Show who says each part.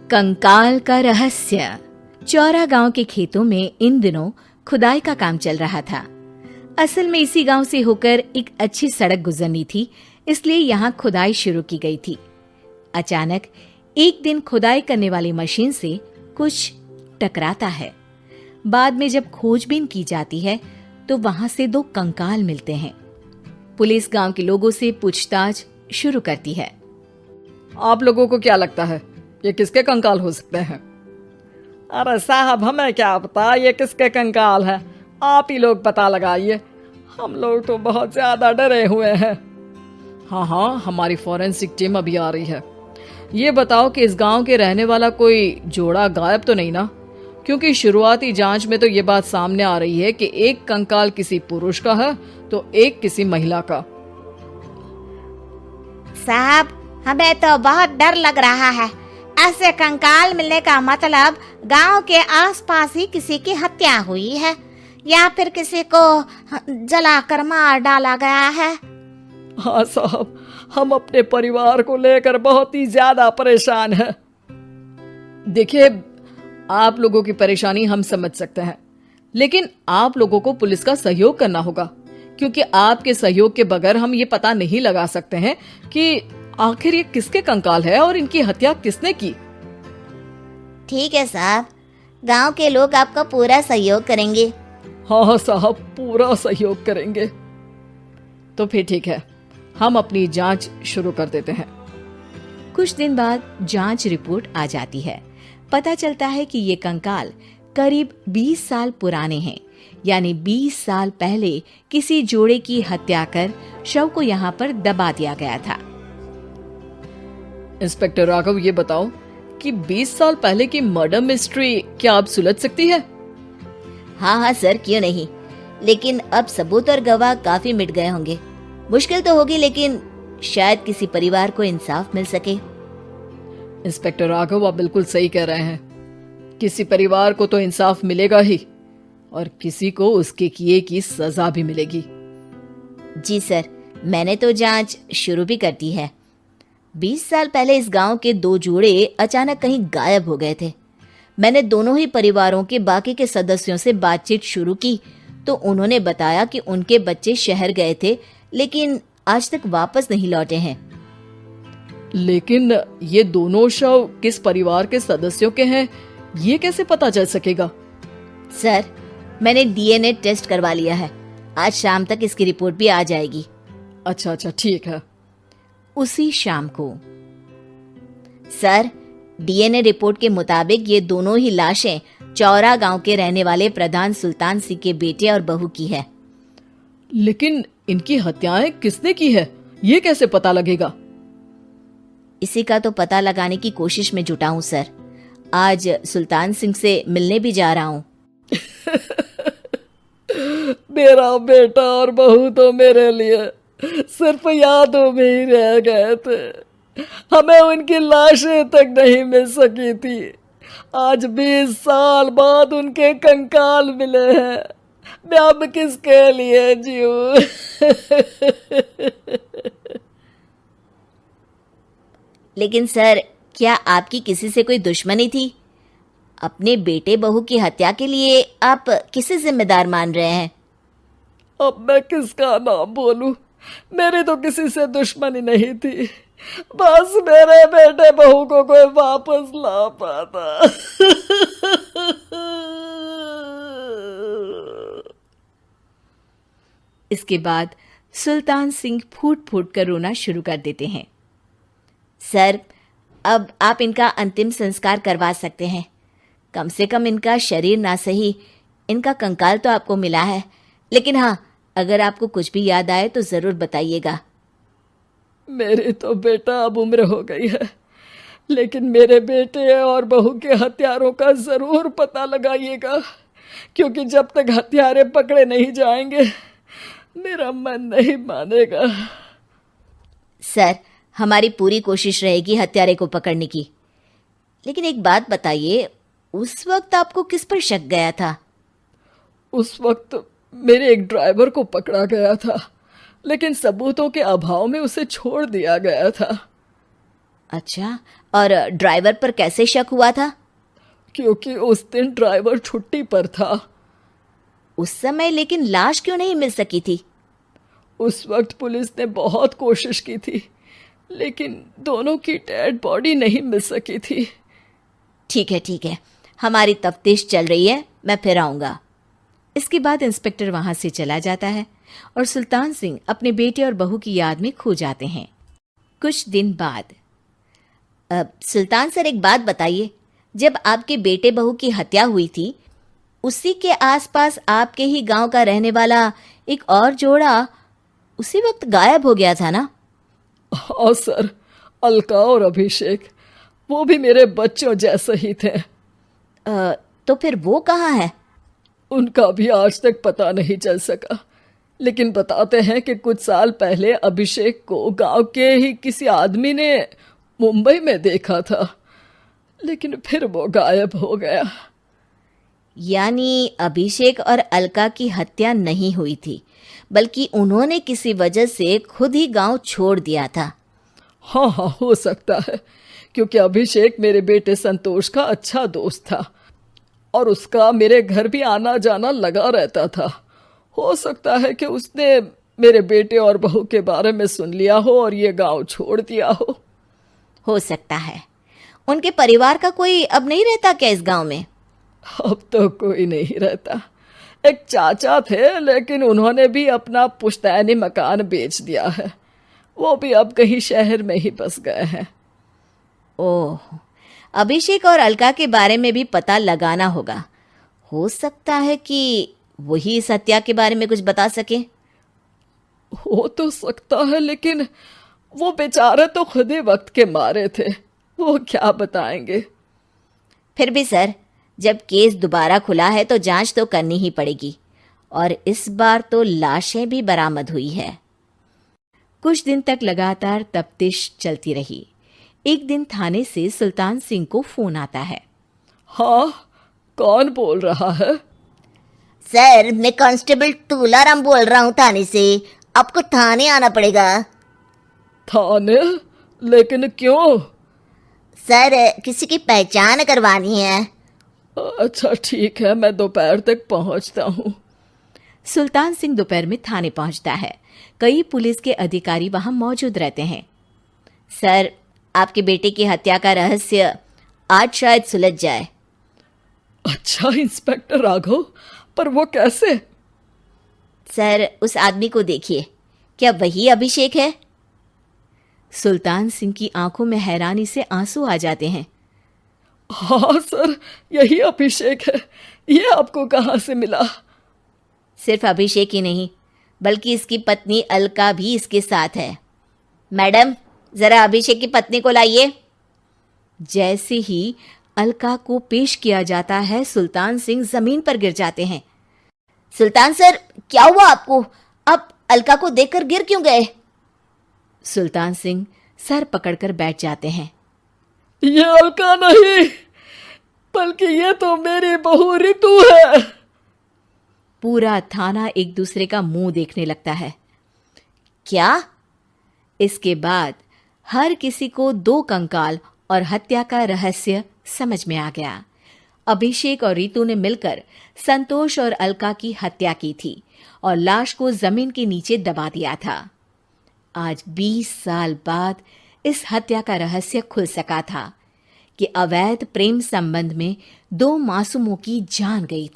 Speaker 1: कंकाल का रहस्य। चौरा गांव के खेतों में इन दिनों खुदाई का काम चल रहा था। असल में इसी गांव से होकर एक अच्छी सड़क गुजरनी थी, इसलिए यहाँ खुदाई शुरू की गई थी। अचानक एक दिन खुदाई करने वाली मशीन से कुछ टकराता है। बाद में जब खोजबीन की जाती है तो वहां से 2 कंकाल मिलते हैं। पुलिस गांव के लोगों से पूछताछ शुरू करती है।
Speaker 2: आप लोगों को क्या लगता है ये किसके कंकाल हो सकते हैं? अरे साहब, हमें क्या पता ये किसके कंकाल है, आप ही लोग पता लगाइए। हम लोग तो बहुत ज्यादा डरे हुए हैं। हाँ, हमारी फॉरेंसिक टीम अभी आ रही है। ये बताओ कि इस गांव के रहने वाला कोई जोड़ा गायब तो नहीं ना? क्योंकि शुरुआती जांच में तो ये बात सामने आ रही है कि एक कंकाल किसी पुरुष का है तो एक किसी महिला का।
Speaker 3: साहब, हमें तो बहुत डर लग रहा है। ऐसे कंकाल मिलने का मतलब गांव के आसपास ही किसी की हत्या हुई है या फिर किसी को जलाकर मार डाला गया है।
Speaker 2: हाँ साहब, हम अपने परिवार को लेकर बहुत ही ज्यादा परेशान हैं। देखिए, आप लोगों की परेशानी हम समझ सकते हैं, लेकिन आप लोगों को पुलिस का सहयोग करना होगा, क्योंकि आपके सहयोग के बगैर हम ये पता नहीं लगा सकते हैं कि आखिर ये किसके कंकाल है और इनकी हत्या किसने की।
Speaker 3: ठीक है साहब, गांव के लोग आपका पूरा सहयोग करेंगे।
Speaker 2: हाँ साहब, पूरा सहयोग करेंगे। तो फिर ठीक है, हम अपनी जांच शुरू कर देते हैं।
Speaker 1: कुछ दिन बाद जांच रिपोर्ट आ जाती है। पता चलता है कि ये कंकाल करीब 20 साल पुराने हैं, यानी 20 साल पहले किसी जोड़े की हत्या कर शव को यहाँ पर दबा दिया गया था।
Speaker 2: इंस्पेक्टर राघव, ये बताओ कि 20 साल पहले की मर्डर मिस्ट्री क्या आप सुलझ सकती है?
Speaker 3: हाँ सर, क्यों नहीं, लेकिन अब सबूत और गवाह काफी मिट गए होंगे। मुश्किल तो होगी, लेकिन शायद किसी परिवार को इंसाफ मिल सके।
Speaker 2: इंस्पेक्टर राघव, आप बिल्कुल सही कह रहे हैं। किसी परिवार को तो इंसाफ मिलेगा ही और किसी को उसके किए की सजा भी मिलेगी।
Speaker 3: जी सर, मैंने तो जांच शुरू भी कर दी है। 20 साल पहले इस गांव के 2 जोड़े अचानक कहीं गायब हो गए थे। मैंने दोनों ही परिवारों के बाकी के सदस्यों से बातचीत शुरू की तो उन्होंने बताया कि उनके बच्चे शहर गए थे, लेकिन आज तक वापस नहीं लौटे हैं।
Speaker 2: लेकिन ये दोनों शव किस परिवार के सदस्यों के हैं, ये कैसे पता चल सकेगा?
Speaker 3: सर, मैंने डीएनए टेस्ट करवा लिया है। आज शाम तक इसकी रिपोर्ट भी आ जाएगी।
Speaker 2: अच्छा, ठीक है।
Speaker 1: उसी शाम को
Speaker 3: सर, डीएनए रिपोर्ट के मुताबिक ये दोनों ही लाशें चौरा गांव के रहने वाले प्रधान सुल्तान सिंह के बेटे और बहू की है।
Speaker 2: लेकिन इनकी हत्याएं किसने की है, ये कैसे पता लगेगा?
Speaker 3: इसी का तो पता लगाने की कोशिश में जुटा हूँ सर। आज सुल्तान सिंह से मिलने भी जा रहा हूँ।
Speaker 2: मेरा बेटा और बहू तो मेरे लिए सिर्फ यादों में ही रह गए थे। हमें उनकी लाशें तक नहीं मिल सकी थी। आज 20 साल बाद उनके कंकाल मिले हैं। मैं अब किसके लिए जीऊं?
Speaker 3: लेकिन सर, क्या आपकी किसी से कोई दुश्मनी थी? अपने बेटे बहू की हत्या के लिए आप किसे जिम्मेदार मान रहे हैं?
Speaker 2: अब मैं किसका नाम बोलूं? मेरी तो किसी से दुश्मनी नहीं थी, बस मेरे बेटे बहू को कोई वापस ला पाता।
Speaker 1: इसके बाद सुल्तान सिंह फूट फूट कर रोना शुरू कर देते हैं।
Speaker 3: सर, अब आप इनका अंतिम संस्कार करवा सकते हैं। कम से कम इनका शरीर ना सही, इनका कंकाल तो आपको मिला है। लेकिन हाँ, अगर आपको कुछ भी याद आए तो जरूर बताइएगा।
Speaker 2: मेरी तो बेटा अब उम्र हो गई है, लेकिन मेरे बेटे और बहू के हत्यारों का जरूर पता लगाइएगा, क्योंकि जब तक हत्यारे पकड़े नहीं जाएंगे मेरा मन नहीं मानेगा।
Speaker 3: सर, हमारी पूरी कोशिश रहेगी हत्यारे को पकड़ने की। लेकिन एक बात बताइए, उस वक्त आपको किस पर शक गया था?
Speaker 2: उस वक्त मेरे एक ड्राइवर को पकड़ा गया था, लेकिन सबूतों के अभाव में उसे छोड़ दिया गया था।
Speaker 3: अच्छा, और ड्राइवर पर कैसे शक हुआ था?
Speaker 2: क्योंकि उस दिन ड्राइवर छुट्टी पर था।
Speaker 3: उस समय लेकिन लाश क्यों नहीं मिल सकी थी?
Speaker 2: उस वक्त पुलिस ने बहुत कोशिश की थी, लेकिन दोनों की डेड बॉडी नहीं मिल सकी थी।
Speaker 3: ठीक है, हमारी तफ्तीश चल रही है, मैं फिर आऊंगा।
Speaker 1: इसके बाद इंस्पेक्टर वहां से चला जाता है और सुल्तान सिंह अपने बेटे और बहू की याद में खो जाते हैं। कुछ दिन बाद
Speaker 3: सुल्तान सर, एक बात बताइए, जब आपके बेटे बहू की हत्या हुई थी, उसी के आसपास आपके ही गांव का रहने वाला एक और जोड़ा उसी वक्त गायब हो गया था ना?
Speaker 2: हाँ सर, अलका और अभिषेक, वो भी मेरे बच्चों जैसे ही थे।
Speaker 3: तो फिर वो कहाँ है?
Speaker 2: उनका भी आज तक पता नहीं चल सका, लेकिन बताते हैं कि कुछ साल पहले अभिषेक को गांव के ही किसी आदमी ने मुंबई में देखा था, लेकिन फिर वो गायब हो गया।
Speaker 3: यानी अभिषेक और अलका की हत्या नहीं हुई थी, बल्कि उन्होंने किसी वजह से खुद ही गांव छोड़ दिया था।
Speaker 2: हाँ, हो सकता है, क्योंकि अभिषेक मेरे बेटे संतोष का अच्छा दोस्त था और उसका मेरे घर भी आना जाना लगा रहता था। हो सकता है कि उसने मेरे बेटे और बहू के बारे में सुन लिया हो और ये गांव छोड़ दिया हो
Speaker 3: सकता है। उनके परिवार का कोई अब नहीं रहता क्या इस गांव में?
Speaker 2: अब तो कोई नहीं रहता। एक चाचा थे, लेकिन उन्होंने भी अपना पुश्तैनी मकान बेच दिया है। वो भी अब कहीं शहर में ही बस गए हैं।
Speaker 3: ओह, अभिषेक और अलका के बारे में भी पता लगाना होगा। हो सकता है कि वही इस हत्या के बारे में कुछ बता सके।
Speaker 2: हो तो सकता है, लेकिन वो बेचारे तो खुद ही वक्त के मारे थे, वो क्या बताएंगे।
Speaker 3: फिर भी सर, जब केस दोबारा खुला है तो जांच तो करनी ही पड़ेगी, और इस बार तो लाशें भी बरामद हुई है।
Speaker 1: कुछ दिन तक लगातार तफ्तीश चलती रही। एक दिन थाने से सुल्तान सिंह को फोन आता है।
Speaker 2: हाँ, कौन बोल रहा है?
Speaker 3: सर, मैं कांस्टेबल तुलाराम बोल रहा हूँ थाने से। आपको थाने आना पड़ेगा।
Speaker 2: थाने? लेकिन क्यों?
Speaker 3: सर, किसी की पहचान करवानी है।
Speaker 2: अच्छा ठीक है, मैं दोपहर तक पहुंचता हूँ।
Speaker 1: सुल्तान सिंह दोपहर में थाने पहुंचता है। कई पुलिस के अधिकारी वहां मौजूद रहते हैं।
Speaker 3: सर, आपके बेटे की हत्या का रहस्य आज शायद सुलझ जाए।
Speaker 2: अच्छा इंस्पेक्टर राघव, पर वो कैसे?
Speaker 3: सर, उस आदमी को देखिए, क्या वही अभिषेक है?
Speaker 1: सुल्तान सिंह की आंखों में हैरानी से आंसू आ जाते हैं।
Speaker 2: हाँ सर, यही अभिषेक है। ये आपको कहाँ से मिला?
Speaker 3: सिर्फ अभिषेक ही नहीं, बल्कि इसकी पत्नी अलका भी इसके साथ है। मैडम, जरा अभिषेक की पत्नी को लाइए।
Speaker 1: जैसे ही अलका को पेश किया जाता है, सुल्तान सिंह जमीन पर गिर जाते हैं।
Speaker 3: सुल्तान सर, क्या हुआ आपको? आप अलका को देखकर गिर क्यों गए?
Speaker 1: सुल्तान सिंह सर पकड़कर बैठ जाते हैं।
Speaker 2: ये अलका नहीं, बल्कि ये तो मेरी बहू रितु है।
Speaker 1: पूरा थाना एक दूसरे का मुंह देखने लगता है।
Speaker 3: क्या?
Speaker 1: इसके बाद हर किसी को दो कंकाल और हत्या का रहस्य समझ में आ गया। अभिषेक और रितु ने मिलकर संतोष और अलका की हत्या की थी और लाश को जमीन के नीचे दबा दिया था। आज 20 साल बाद इस हत्या का रहस्य खुल सका था कि अवैध प्रेम संबंध में दो मासूमों की जान गई थी।